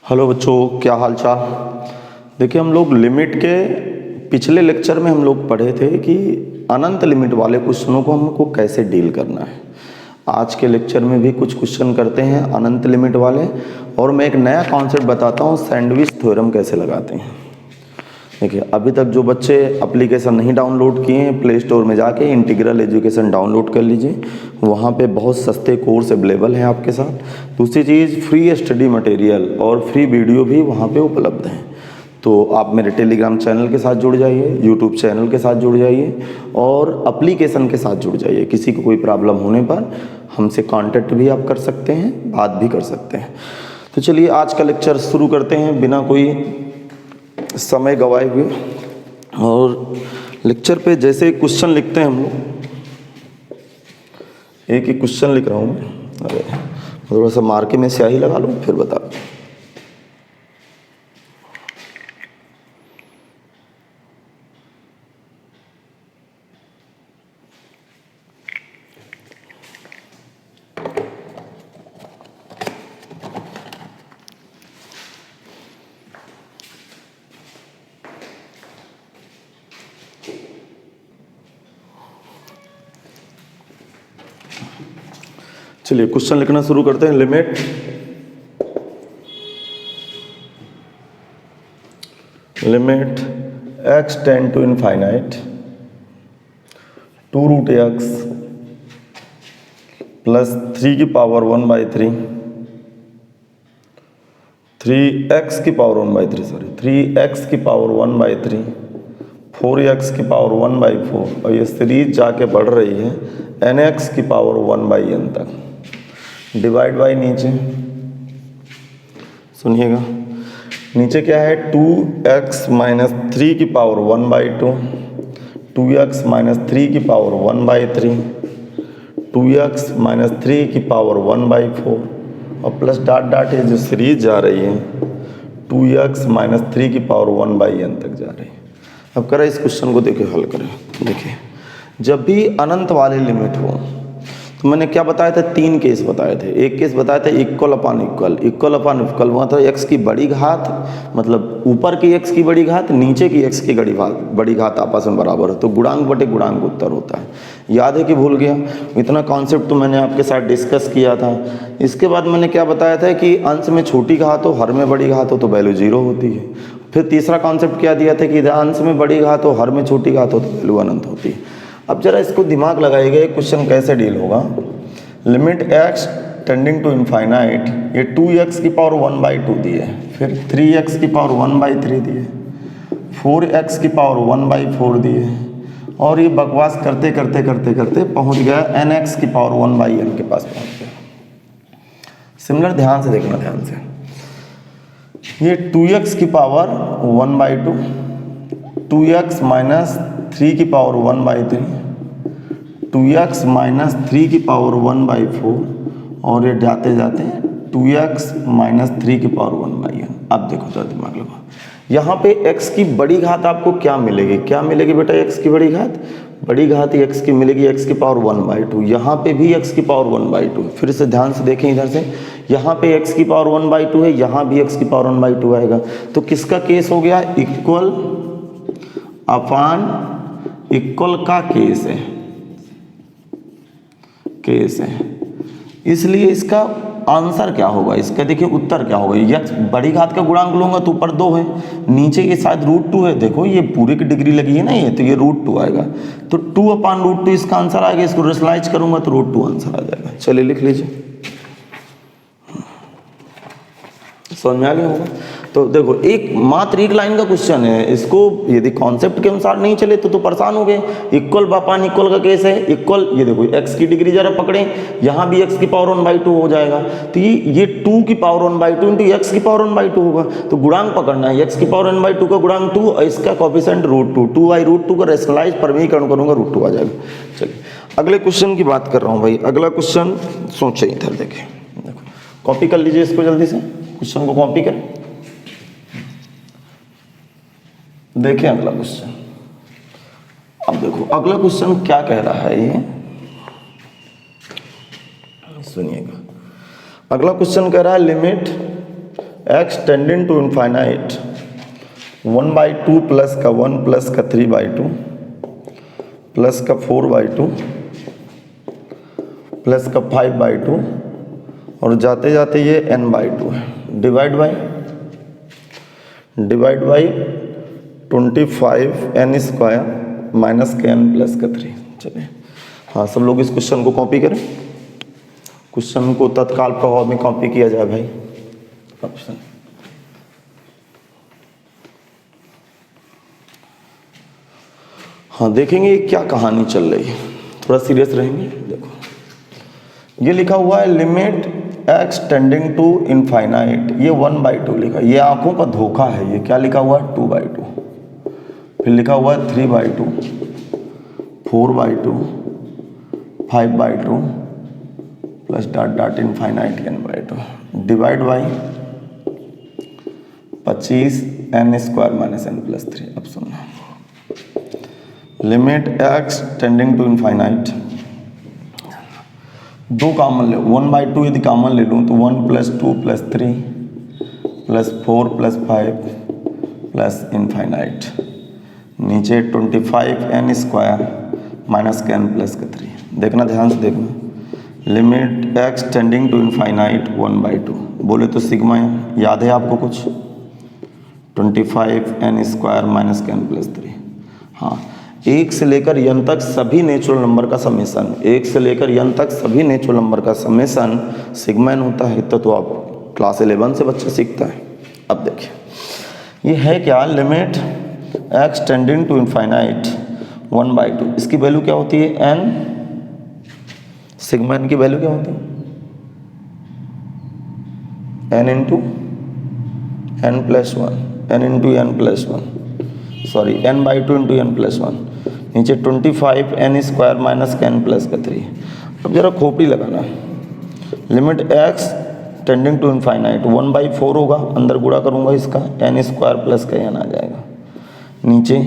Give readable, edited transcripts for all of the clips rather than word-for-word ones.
Hello बच्चों, क्या हाल चाल। देखिए, हम लोग लिमिट के पिछले लेक्चर में हम लोग पढ़े थे कि अनंत लिमिट वाले क्वेश्चनों को हमको कैसे डील करना है। आज के लेक्चर में भी कुछ क्वेश्चन करते हैं अनंत लिमिट वाले, और मैं एक नया कॉन्सेप्ट बताता हूँ, सैंडविच थ्योरम कैसे लगाते हैं। देखिए, अभी तक जो बच्चे एप्लीकेशन नहीं डाउनलोड किए हैं, प्ले स्टोर में जाके इंटीग्रल एजुकेशन डाउनलोड कर लीजिए। वहाँ पे बहुत सस्ते कोर्स अवेलेबल हैं आपके साथ। दूसरी चीज़, फ्री स्टडी मटेरियल और फ्री वीडियो भी वहाँ पे उपलब्ध हैं। तो आप मेरे टेलीग्राम चैनल के साथ जुड़ जाइए, यूट्यूब चैनल के साथ जुड़ जाइए और एप्लीकेशन के साथ जुड़ जाइए। किसी को कोई प्रॉब्लम होने पर हमसे कांटेक्ट भी आप कर सकते हैं, बात भी कर सकते हैं। तो चलिए आज का लेक्चर शुरू करते हैं बिना कोई समय गवाए हुए। और लेक्चर पे जैसे क्वेश्चन लिखते हैं हम लोग, एक ही क्वेश्चन लिख रहा हूँ मैं। अरे थोड़ा सा मार्के में स्याही लगा लूँ फिर बता। चलिए क्वेश्चन लिखना शुरू करते हैं। Limit x tend to infinite 2√x plus 3 की पावर 1/3 3x की पावर 1/3 3x की पावर 1/3 4x की पावर 1/4 और ये सीरीज जाके बढ़ रही है nx की पावर 1/n तक। डिवाइड बाई नीचे सुनिएगा, नीचे क्या है 2x माइनस 3 की पावर 1/2 2x माइनस 3 की पावर 1/3 2x माइनस 3 की पावर 1/4 और प्लस डॉट डॉट ये जो सीरीज जा रही है 2x माइनस 3 की पावर 1/n तक जा रही है। अब करें इस क्वेश्चन को, देखिए हल करें। देखिए, जब भी अनंत वाले लिमिट हो तो मैंने क्या बताया था, 3 केस बताए थे। एक केस बताया था equal upon equal, equal upon equal हुआ था x की बड़ी घात, मतलब ऊपर की x की बड़ी घात, नीचे की x की बड़ी घात आपस में बराबर हो तो गुणांक बटे गुणांक उत्तर होता है। याद है कि भूल गया? इतना कॉन्सेप्ट तो मैंने आपके साथ डिस्कस किया था। इसके बाद मैंने क्या बताया था कि अंश में छोटी घात हो, हर में बड़ी घात हो तो वैल्यू 0 होती है। फिर तीसरा कॉन्सेप्ट क्या दिया था कि अंश में बड़ी घात हो, हर में छोटी घात हो तो वैल्यू अनंत होती है। अब जरा इसको दिमाग लगाइएगा, ये क्वेश्चन कैसे डील होगा। Limit x tending to infinite, ये 2x की पावर 1/2 दिए, फिर 3x की पावर 1/3 दिए, 4x की पावर 1/4 दिए, और ये बकवास करते करते करते करते पहुंच गया nx की पावर 1/n के पास पहुंच गया। सिमिलर ध्यान से देखना, ध्यान से, ये 2x की पावर 1/2 2x माइनस 3 की पावर 1/3 2x माइनस 3 की पावर 1/4 और ये जाते जाते 2x माइनस 3 की पावर 1/n। अब देखो जरा दिमाग लगाओ, यहाँ पे x की बड़ी घात आपको क्या मिलेगी? क्या मिलेगी बेटा x की बड़ी घात? बड़ी घात x की मिलेगी x की पावर 1/2। यहाँ पे भी x की पावर 1/2। फिर से ध्यान से देखें इधर से, यहाँ पे x की पावर 1/2 है, यहाँ भी x की पावर 1/2 आएगा। तो किसका केस हो गया? इक्वल अपान इक्वल का केस है। इसलिए इसका आंसर क्या होगा, इसका देखिए उत्तर क्या होगा। यक्स बड़ी घात का गुणांक लूंगा तो ऊपर 2 है, नीचे ये शायद √2 है। देखो ये पूरे की डिग्री लगी है ना, ये तो ये √2 आएगा। तो 2/√2 इसका आंसर आएगा। इसको रेशनलाइज करूंगा तो √2 आंसर आ जाएगा। चलिए लिख लीजिए, समझ में आ गया होगा। तो देखो, मात्र एक लाइन का क्वेश्चन है, इसको यदि कॉन्सेप्ट के अनुसार नहीं चले तो परेशान हो गए। इक्वल अपान इक्वल का केस है। इक्वल, ये देखो x की डिग्री जरा पकड़े, यहाँ भी x की पावर 1/2 हो जाएगा। तो ये 2 की पावर 1/2 इंटू x की पावर 1/2 होगा। तो गुणांक पकड़ना है, x की पावर 1/2 का गुणांक 2 और इसका कोएफिशिएंट √2, 2/√2 का रेशनलाइज परमीकरण करूंगा, √2 आ जाएगा। चलिए अगले क्वेश्चन की बात कर रहा हूँ भाई। अगला क्वेश्चन सोचे, इधर देखें, देखो कॉपी कर लीजिए इसको, जल्दी से क्वेश्चन को कॉपी करें। देखें अगला क्वेश्चन। अब देखो अगला क्वेश्चन क्या कह रहा है, ये सुनिएगा। अगला क्वेश्चन कह रहा है limit X tending to infinite 1/2 plus का 1 प्लस का 3/2 प्लस का 4/2 प्लस का 5/2 और जाते जाते ये n/2 है। Divide by 25 n square minus के n प्लस का 3। चलिए हाँ, सब लोग इस क्वेश्चन को कॉपी करें। क्वेश्चन को तत्काल प्रभाव में कॉपी किया जाए भाई। ऑप्शन हाँ, देखेंगे क्या कहानी चल रही है, थोड़ा सीरियस रहेंगे। देखो ये लिखा हुआ है limit X tending to infinite, ये 1/2 लिखा, ये आंखों का धोखा है। ये क्या लिखा हुआ है 2/2, फिर लिखा हुआ है 3/2 4/2 5/2 plus dot infinite n/2 divide by 25 n square minus n plus 3। अब सुनना, limit X tending to infinite, दो कामन ले, 1/2 यदि कामन ले लूँ तो 1 plus 2 plus 3 plus 4 plus 5 plus infinite, नीचे 25 n स्क्वायर माइनस के n प्लस का 3। देखना, ध्यान से देखना, limit X tending to infinite 1/2 बोले तो सिग्मा याद है आपको कुछ, 25 n स्क्वायर माइनस के n प्लस 3। हाँ, एक से लेकर n तक सभी नेचुरल नंबर का समेसन, एक से लेकर n तक सभी नेचुरल नंबर का समेसन सिग्मा n होता है। तो आप क्लास 11 से बच्चा सीखता है। अब देखिए ये है क्या, limit X tending to infinite 1/2, इसकी वैल्यू क्या होती है n, सिग्मा n की वैल्यू क्या होती है n into n plus 1, n into n plus 1, sorry n/2 into n plus 1, नीचे 25 n स्क्वायर माइनस का n प्लस का 3। अब जरा खोपड़ी लगाना, limit x tending to infinite 1/4 होगा, अंदर गुणा करूंगा इसका n स्क्वायर प्लस का n आ जाएगा, नीचे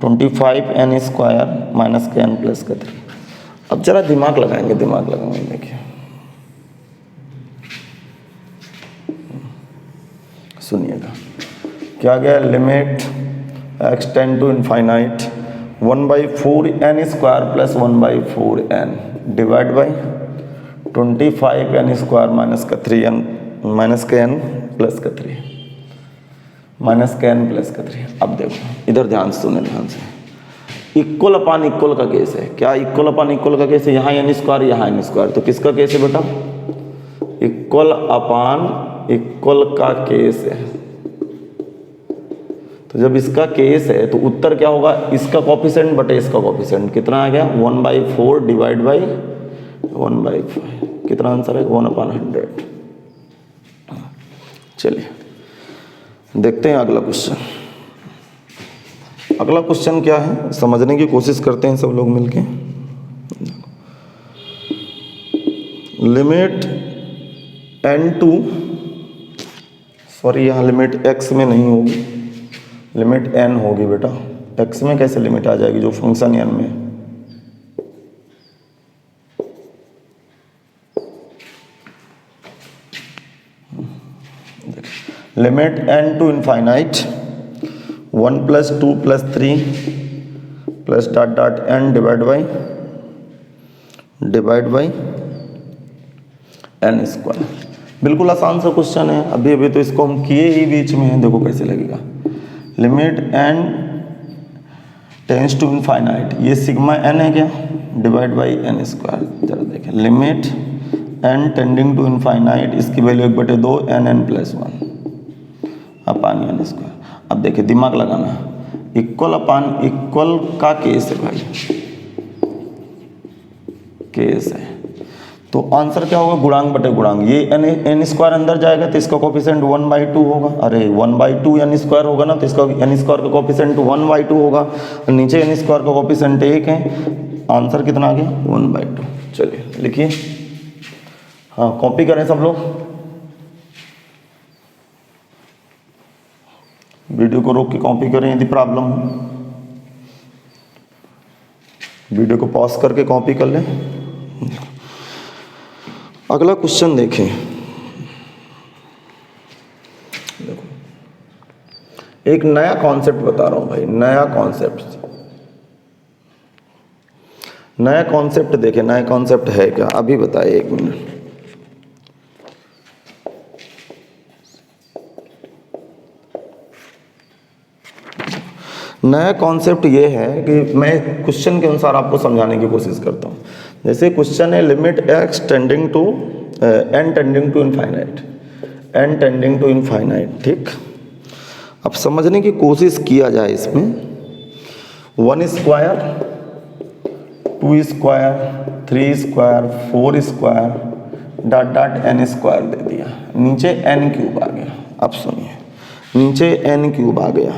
25 n स्क्वायर माइनस का n प्लस का 3। अब जरा दिमाग लगाएंगे, देखिए सुनिएगा क्या गया, limit X tend to infinite 1/4 n square plus 1/4 n divide by 25 n square minus का 3n माइनस का n प्लस का 3 माइनस का n प्लस का 3। अब देखो इधर ध्यान से सुने, ध्यान से, इक्वल अपान इक्वल का केस है। क्या इक्वल अपान इक्वल का केस है, यहाँ n स्क्वायर यहाँ n स्क्वायर, तो किसका केस है बेटा, इक्वल अपान इक्वल का केस है। तो जब इसका केस है तो उत्तर क्या होगा, इसका कोफिशिएंट बटे इसका कोफिशिएंट, कितना आ गया 1/4 डिवाइड बाई 1/5, कितना आंसर है 1/100। चलिए देखते हैं अगला क्वेश्चन। अगला क्वेश्चन क्या है समझने की कोशिश करते हैं सब लोग मिलके। लिमिट n टू, सॉरी यहाँ लिमिट x में नहीं होगी, लिमिट n होगी बेटा, x में कैसे लिमिट आ जाएगी जो फंक्शन n में। Limit n to infinite 1 plus 2 plus 3 plus dot n divide by n square. बिल्कुल आसान सा क्वेश्चन है, अभी तो इसको हम किए ही बीच में हैं, देखो कैसे लगेगा। Limit n tends to infinite, ये सिग्मा n है क्या, डिवाइड बाई n स्क्वायर। जरा देखें, limit n tending to infinite, इसकी value 1/2 n plus 1 upon n square. अब देखिए दिमाग लगाना, इक्वल अपान इक्वल का केस है भाई, केस है, तो आंसर क्या होगा गुणांक बटे गुणांक। ये n स्क्वायर अंदर जाएगा तो इसका कोफिशिएंट 1/2 होगा, अरे 1/2 n स्क्वायर होगा ना, तो इसका n स्क्वायर का कोफिशिएंट 1/2 होगा, और नीचे n स्क्वायर का कोफिशिएंट 1 है, आंसर कितना आ गया 1/2। चलिए लिखिए, हाँ कॉपी करें सब लोग, वीडियो को रोक के कॉपी करें यदि प्रॉब्लम हो, वीडियो को पॉज करके कॉपी कर लें। अगला क्वेश्चन देखें, एक नया कॉन्सेप्ट बता रहा हूं भाई, नया कॉन्सेप्ट देखें, नया कॉन्सेप्ट है क्या, अभी बताइए, 1 मिनट। नया कॉन्सेप्ट ये है कि मैं क्वेश्चन के अनुसार आपको समझाने की कोशिश करता हूँ। जैसे क्वेश्चन है limit x tending to n tending to infinite, n tending to infinite, ठीक। अब समझने की कोशिश किया जाए इसमें, 1 square, 2 square, 3 square, 4 square, dot dot n square दे दिया, नीचे n क्यूब आ गया। अब सुनिए, नीचे n क्यूब आ गया।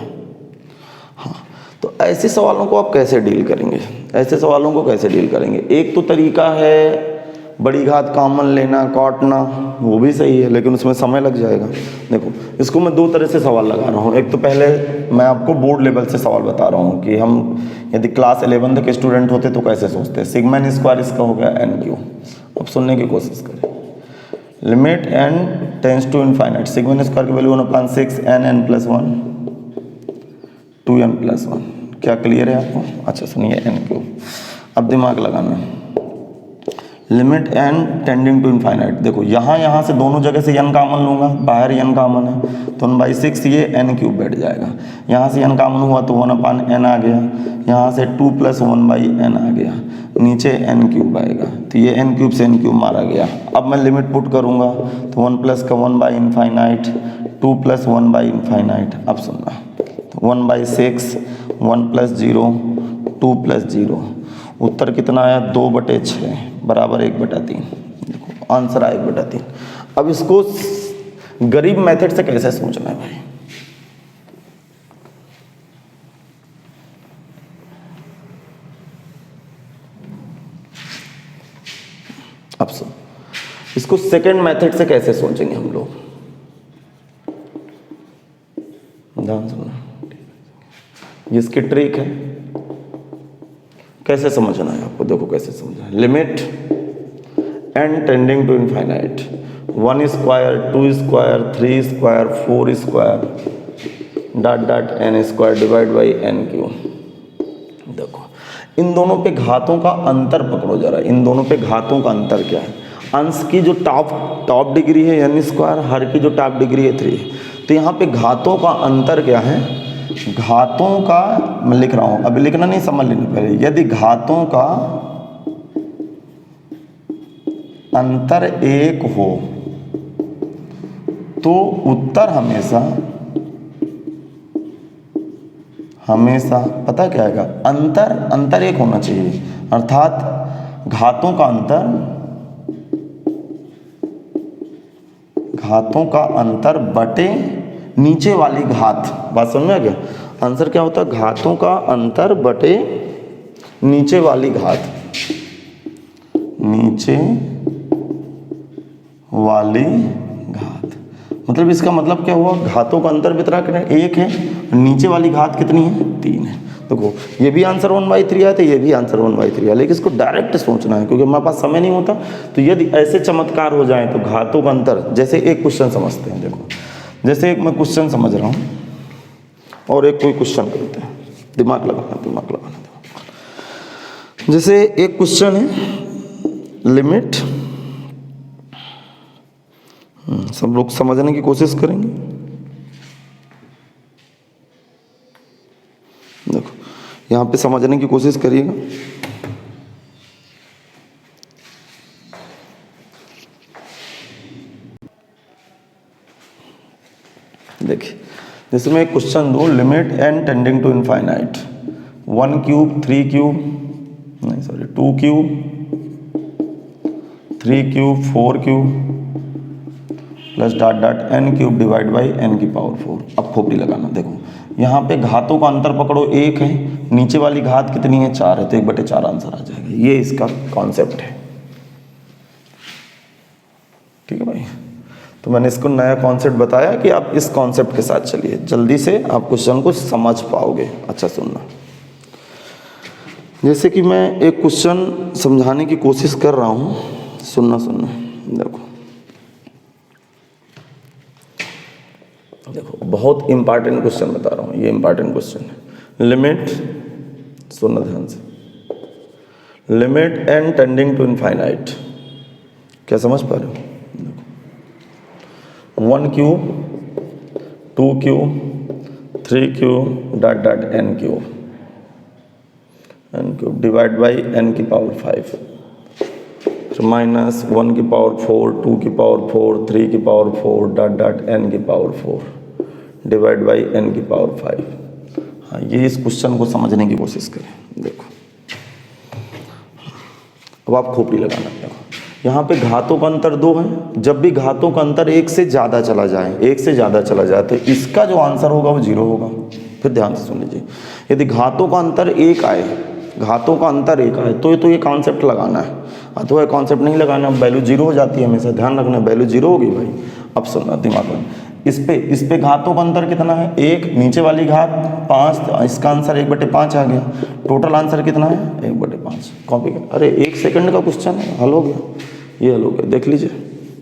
तो ऐसे सवालों को आप कैसे डील करेंगे, ऐसे सवालों को कैसे डील करेंगे? एक तो तरीका है बड़ी घात कॉमन लेना, काटना, वो भी सही है, लेकिन उसमें समय लग जाएगा। देखो, इसको मैं 2 तरह से सवाल लगा रहा हूँ। एक तो पहले मैं आपको बोर्ड लेवल से सवाल बता रहा हूँ कि हम यदि क्लास 11 के स्टूडेंट होते तो कैसे सोचते। सिग्मा n स्क्वायर इसका हो गया n क्यूब। अब सुनने की कोशिश करें, limit n tends to infinite, sigma n square की value 1/6 n plus 1 2n plus 1। क्या क्लियर है आपको? अच्छा सुनिए, n क्यूब। अब दिमाग लगाना, limit n tending to infinite. देखो यहाँ से दोनों जगह से n कॉमन लूँगा, बाहर n कॉमन है तो 1/6 ये n क्यूब बैठ जाएगा। यहाँ से n कॉमन हुआ तो 1/n आ गया, यहाँ से 2 + 1/n आ गया, नीचे n क्यूब आएगा, तो ये n क्यूब से n क्यूब मारा गया। अब मैं लिमिट पुट करूँगा तो 1 + का 1/इनफाइनाइट, 2 + 1/इनफाइनाइट। अब सुनना, 1/6, 1 + 0, 2 + 0, उत्तर कितना आया? 2/6 बराबर 1/3। देखो आंसर आया 1/3। अब इसको गरीब मेथड से कैसे सोचना है भाई? अब सुन, इसको सेकंड मेथड से कैसे सोचेंगे हम लोग, ध्यान सुनना, जिसकी ट्रिक है। कैसे समझना है आपको? देखो कैसे समझना है। Limit n tending to infinite, 1 square, 2 square, 3 square, 4 square, dot dot n square divide by n cube. देखो इन दोनों पे घातों का अंतर पकड़ो जरा, इन दोनों पे घातों का अंतर क्या है? अंश की जो टॉप डिग्री है n स्क्वायर, हर की जो टॉप डिग्री है 3। तो यहाँ पे घातों का अंतर क्या है? घातों का मैं लिख रहा हूं, अभी लिखना नहीं, समझ लेना पहले। यदि घातों का अंतर 1 हो तो उत्तर हमेशा पता क्या आएगा? अंतर 1 होना चाहिए, अर्थात घातों का अंतर बटे नीचे वाली घात। बात समझ में आ गया? आंसर क्या होता है? घातों का अंतर बटे नीचे वाली घात, नीचे वाली घात। मतलब इसका मतलब क्या हुआ? घातों का अंतर कितना? 1 है, नीचे वाली घात कितनी है? 3 है। देखो ये भी आंसर 1/3 आया था, ये भी आंसर 1/3 आया, लेकिन इसको डायरेक्ट सोचना है क्योंकि हमारे पास समय नहीं होता। तो यदि ऐसे चमत्कार हो जाए तो घातों का अंतर, जैसे एक क्वेश्चन समझते हैं। देखो जैसे एक मैं क्वेश्चन समझ रहा हूँ और एक कोई क्वेश्चन करते हैं, दिमाग लगाना। जैसे एक क्वेश्चन है लिमिट, सब लोग समझने की कोशिश करेंगे। देखो यहाँ पे समझने की कोशिश करिएगा। देखिए जैसे मैं एक क्वेश्चन दूँ, limit n tending to infinite, 1 cube, 3 cube, नहीं sorry 2 cube, 3 cube, 4 cube plus dot dot n cube divide by n की पावर 4। अब खोपड़ी लगाना। देखो यहाँ पे घातों का अंतर पकड़ो 1 है, नीचे वाली घात कितनी है? 4 है, तो 1/4 आंसर आ जाएगा। ये इसका कॉन्सेप्ट है, ठीक है भाई। तो मैंने इसको नया कॉन्सेप्ट बताया कि आप इस कॉन्सेप्ट के साथ चलिए, जल्दी से आप क्वेश्चन को समझ पाओगे। अच्छा सुनना, जैसे कि मैं एक क्वेश्चन समझाने की कोशिश कर रहा हूँ, सुनना। देखो देखो बहुत इंपॉर्टेंट क्वेश्चन बता रहा हूँ, ये इंपॉर्टेंट क्वेश्चन है। लिमिट, सुनना ध्यान से, limit n tending to infinite, क्या समझ पा रहे हो? 1 cube 2 cube 3 cube dot dot n cube divide by n की पावर 5, फिर माइनस 1 की पावर 4 2 की पावर 4 3 की पावर 4 डॉट डॉट एन की पावर 4 डिवाइड बाई एन की पावर 5। हाँ, ये इस क्वेश्चन को समझने की कोशिश करें। देखो अब आप खोपड़ी लगाना है। यहाँ पे घातों का अंतर 2 है, जब भी घातों का अंतर 1 से ज़्यादा चला जाए तो इसका जो आंसर होगा वो 0 होगा। फिर ध्यान से सुन लीजिए, यदि घातों का अंतर 1 आए, घातों का अंतर 1 आए तो ये कॉन्सेप्ट लगाना है, अथवा कॉन्सेप्ट नहीं लगाना, वैल्यू 0 हो जाती है हमेशा, ध्यान रखना, वैल्यू 0 होगी भाई। अब सुनना दिमाग में, इस पे घातों का अंतर कितना है? 1, नीचे वाली घात 5, तो इसका आंसर 1/5 आ गया। टोटल आंसर कितना है? 1/5। कॉपी कर, अरे 1 सेकंड का क्वेश्चन है, हल हो गया, ये हल हो गया, देख लीजिए।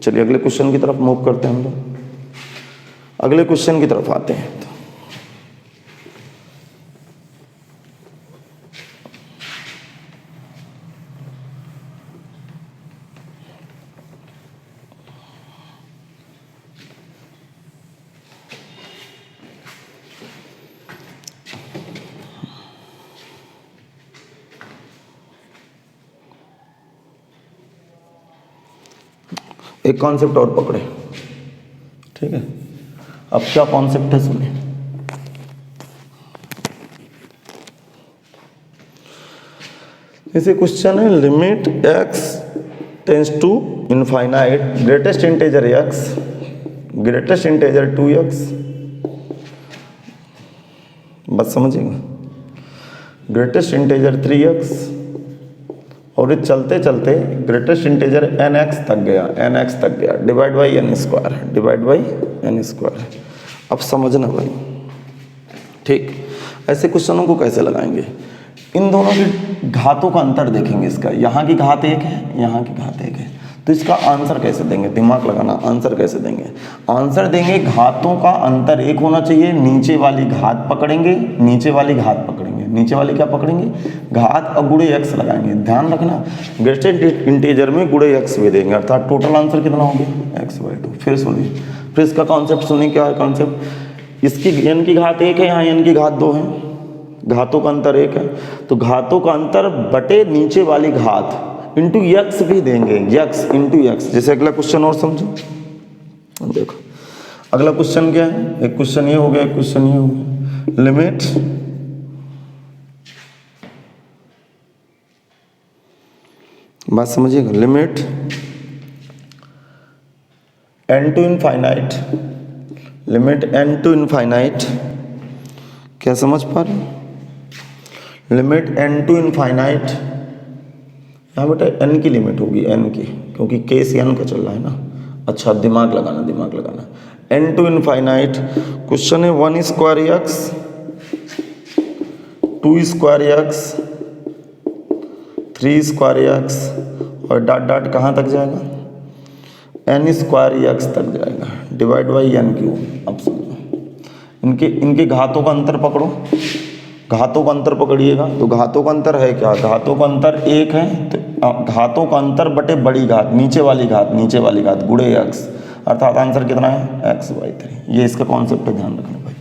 चलिए अगले क्वेश्चन की तरफ मूव करते हैं हम लोग, अगले क्वेश्चन की तरफ आते हैं। एक कॉन्सेप्ट और पकड़े, ठीक है? अब क्या कॉन्सेप्ट है सुनिए। जैसे क्वेश्चन है, limit x tends to infinite, greatest integer x, greatest integer 2x, बस समझिएगा, ग्रेटेस्ट इंटेजर 3x, और ये चलते चलते ग्रेटेस्ट इंटेजर nx तक गया, डिवाइड बाई एन स्क्वायर। अब समझना भाई, ठीक? ऐसे क्वेश्चनों को कैसे लगाएंगे? इन दोनों की घातों का अंतर देखेंगे, इसका यहाँ की घात 1 है, यहाँ की घात 1 है, तो इसका आंसर कैसे देंगे? दिमाग लगाना, आंसर कैसे देंगे? आंसर देंगे, घातों का अंतर 1 होना चाहिए, नीचे वाली घात पकड़ेंगे, नीचे वाली क्या पकड़ेंगे? घात, और गुणे x लगाएंगे। ध्यान रखना, ग्रेटेस्ट इंटीजर में गुणे x भी देंगे, अर्थात टोटल आंसर कितना हो गया? x/2। फिर सुनिए, फिर इसका कॉन्सेप्ट सुनिए, क्या है कॉन्सेप्ट? इसकी n की घात 1 है, यहाँ n की घात 2 है, घातों का अंतर 1 है, तो घातों का अंतर बटे नीचे वाली घात इंटू x भी देंगे, x इंटू x। जैसे अगला क्वेश्चन और समझो, देखो अगला क्वेश्चन क्या है? एक क्वेश्चन ये हो गया, एक क्वेश्चन ये हो गया। लिमिट बात समझिएगा, limit n to infinite, limit n to infinite, क्या समझ पा रहे हो? लिमिट n टू इनफाइनाइट, यहाँ बेटा n की लिमिट होगी, n की, क्योंकि केस n का चल रहा है ना। अच्छा, दिमाग लगाना, n टू इनफाइनाइट। क्वेश्चन है 1 square x 2 square x 3 square x, और डॉट डॉट कहाँ तक जाएगा? n स्क्वायर x तक जाएगा, डिवाइड बाई n क्यूब। अब समझो, इनके घातों का अंतर पकड़ो, घातों का अंतर पकड़िएगा, तो घातों का अंतर है क्या? घातों का अंतर 1 है, तो घातों का अंतर बटे बड़ी घात, नीचे वाली घात गुणे x, अर्थात आंसर कितना है? x/3। ये इसका कॉन्सेप्ट है, ध्यान रखना भाई।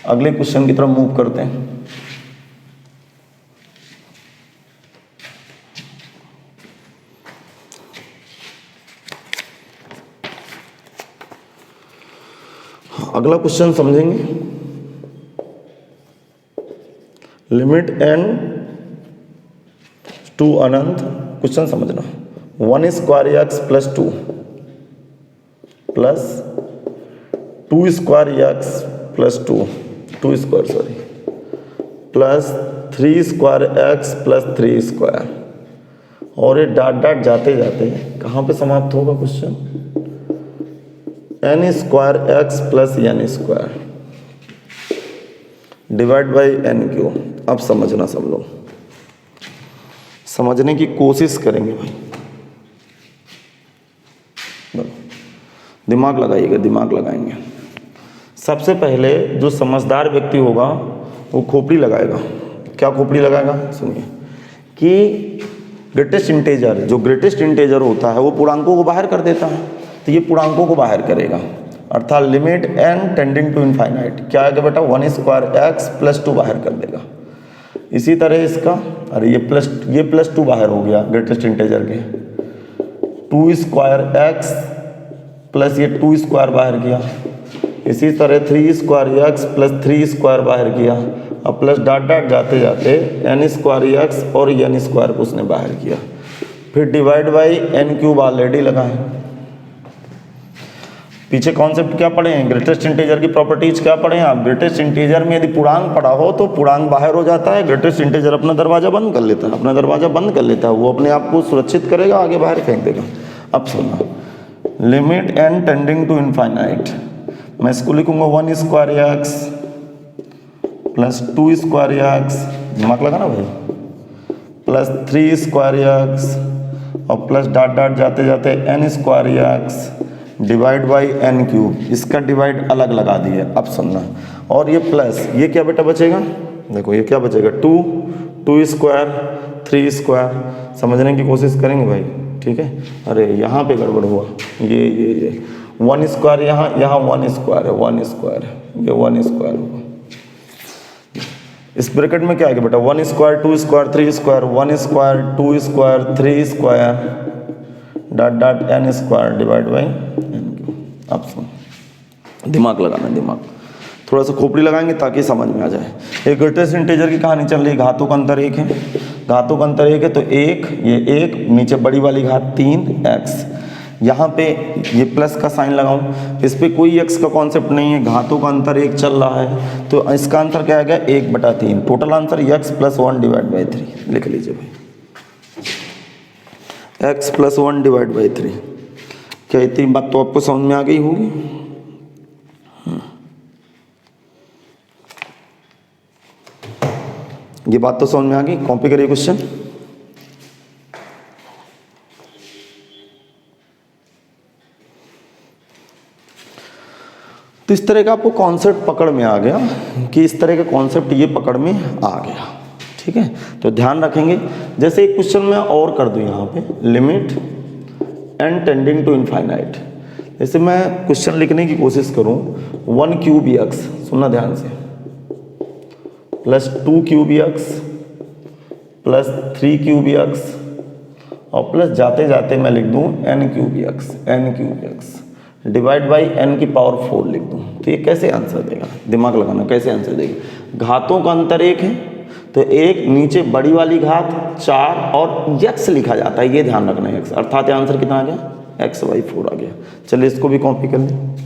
अगले क्वेश्चन की तरफ मूव करते हैं। अगला क्वेश्चन समझेंगे, लिमिट n टू अनंत। क्वेश्चन समझना, 1 square x plus 2 square x plus 2 square plus 3 square x plus 3 square, और ये डॉट डॉट जाते जाते कहाँ पे समाप्त होगा question? n square x plus n square divide by n cube. अब समझना, सब लोग समझने की कोशिश करेंगे भाई। दिमाग लगाइएगा, दिमाग लगाएंगे। सबसे पहले जो समझदार व्यक्ति होगा वो खोपड़ी लगाएगा। क्या खोपड़ी लगाएगा? सुनिए कि ग्रेटेस्ट इंटेजर, जो ग्रेटेस्ट इंटेजर होता है वो पूर्णांकों को बाहर कर देता है, तो ये पूर्णांकों को बाहर करेगा, अर्थात limit n tending to infinite क्या आएगा बेटा? 1 स्क्वायर x प्लस 2 बाहर कर देगा। इसी तरह इसका, अरे ये प्लस 2 बाहर हो गया ग्रेटेस्ट इंटेजर के, 2 स्क्वायर x प्लस ये 2 स्क्वायर बाहर किया। इसी तरह 3 स्क्वायर x प्लस 3 स्क्वायर बाहर किया, अब प्लस डॉट डॉट जाते जाते n स्क्वायर x और n स्क्वायर को उसने बाहर किया। फिर divide by n cube already लगाए। पीछे कॉन्सेप्ट क्या पढ़े हैं? ग्रेटेस्ट इंटीजर की प्रॉपर्टीज क्या पढ़े हैं आप? ग्रेटेस्ट इंटीजर में यदि पूर्णांक पड़ा हो तो पूर्णांक बाहर हो जाता है, ग्रेटेस्ट इंटीजर अपना दरवाजा बंद कर लेता है, अपना दरवाजा बंद कर लेता है, वो अपने आप को सुरक्षित करेगा, आगे बाहर फेंक देगा। अब सुनना, limit n tending to infinite, मैं इसको लिखूंगा 1 square x plus 2 square x, दिमाग लगा ना भाई, प्लस 3 स्क्वायर x और प्लस डॉट डॉट जाते जाते n square x divide by n cube, इसका डिवाइड अलग लगा दिए। अब सुनना, और ये प्लस, ये क्या बेटा बचेगा? देखो ये क्या बचेगा? 2 स्क्वायर 3 स्क्वायर, समझने की कोशिश करेंगे भाई, ठीक है? अरे यहाँ पे गड़बड़ हुआ, ये 1 स्क्वायर यहाँ 1 स्क्वायर है, 1 स्क्वायर है, ये 1 स्क्वायर होगा। इस ब्रैकेट में क्या आएगा बेटा? 1 square 2 square 3 square, 1 square 2 square 3 square dot dot n square divide by n cube. अब सुन, दिमाग लगाना, दिमाग थोड़ा सा खोपड़ी लगाएंगे ताकि समझ में आ जाए। एक ग्रेटेस्ट इंटीजर की कहानी चल रही है, घातों का अंतर 1 है, घातों का अंतर 1 है तो 1, ये 1 नीचे बड़ी वाली घात 3x, यहाँ पे ये प्लस का साइन लगाऊं, इस पे कोई x का कॉन्सेप्ट नहीं है, घातों का अंतर 1 चल रहा है, तो इसका आंसर क्या आ गया? 1/3, total answer x plus 1 divide by 3। लिख लीजिए भाई, x प्लस 1 डिवाइड बाई 3। क्या इतनी बात तो आपको समझ में आ गई होगी? ये बात तो समझ में आ गई? कॉपी करिए क्वेश्चन। तो इस तरह का आपको कॉन्सेप्ट पकड़ में आ गया कि इस तरह का कॉन्सेप्ट ये पकड़ में आ गया, ठीक है? तो ध्यान रखेंगे। जैसे एक क्वेश्चन में और कर दूं यहाँ पे, limit n tending to infinite, जैसे मैं क्वेश्चन लिखने की कोशिश करूँ 1 क्यूब x, सुनना ध्यान से, plus 2 cube x plus 3 cube x और प्लस जाते जाते मैं लिख दूँ n cube x divide by n की पावर 4 लिख दूँ। तो ये कैसे आंसर देगा? दिमाग लगाना, कैसे आंसर देगा? घातों का अंतर 1 है तो 1 नीचे बड़ी वाली घात 4 और x लिखा जाता है, ये ध्यान रखना है x, अर्थात आंसर कितना आ गया? x/4 आ गया। चलिए इसको भी कॉपी कर लें।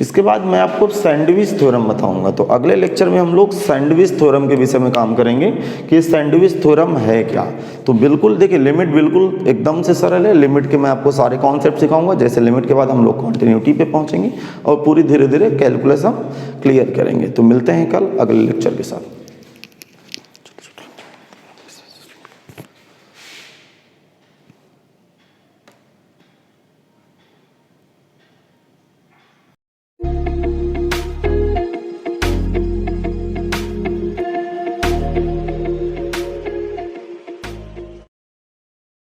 इसके बाद मैं आपको सैंडविच थ्योरम बताऊंगा, तो अगले लेक्चर में हम लोग सैंडविच थ्योरम के विषय में काम करेंगे कि सैंडविच थ्योरम है क्या। तो बिल्कुल देखिए, लिमिट बिल्कुल एकदम से सरल है, लिमिट के मैं आपको सारे कॉन्सेप्ट सिखाऊंगा, जैसे लिमिट के बाद हम लोग कॉन्टिन्यूटी पे पहुंचेंगे और पूरी धीरे धीरे कैलकुलस हम क्लियर करेंगे। तो मिलते हैं कल अगले लेक्चर के साथ।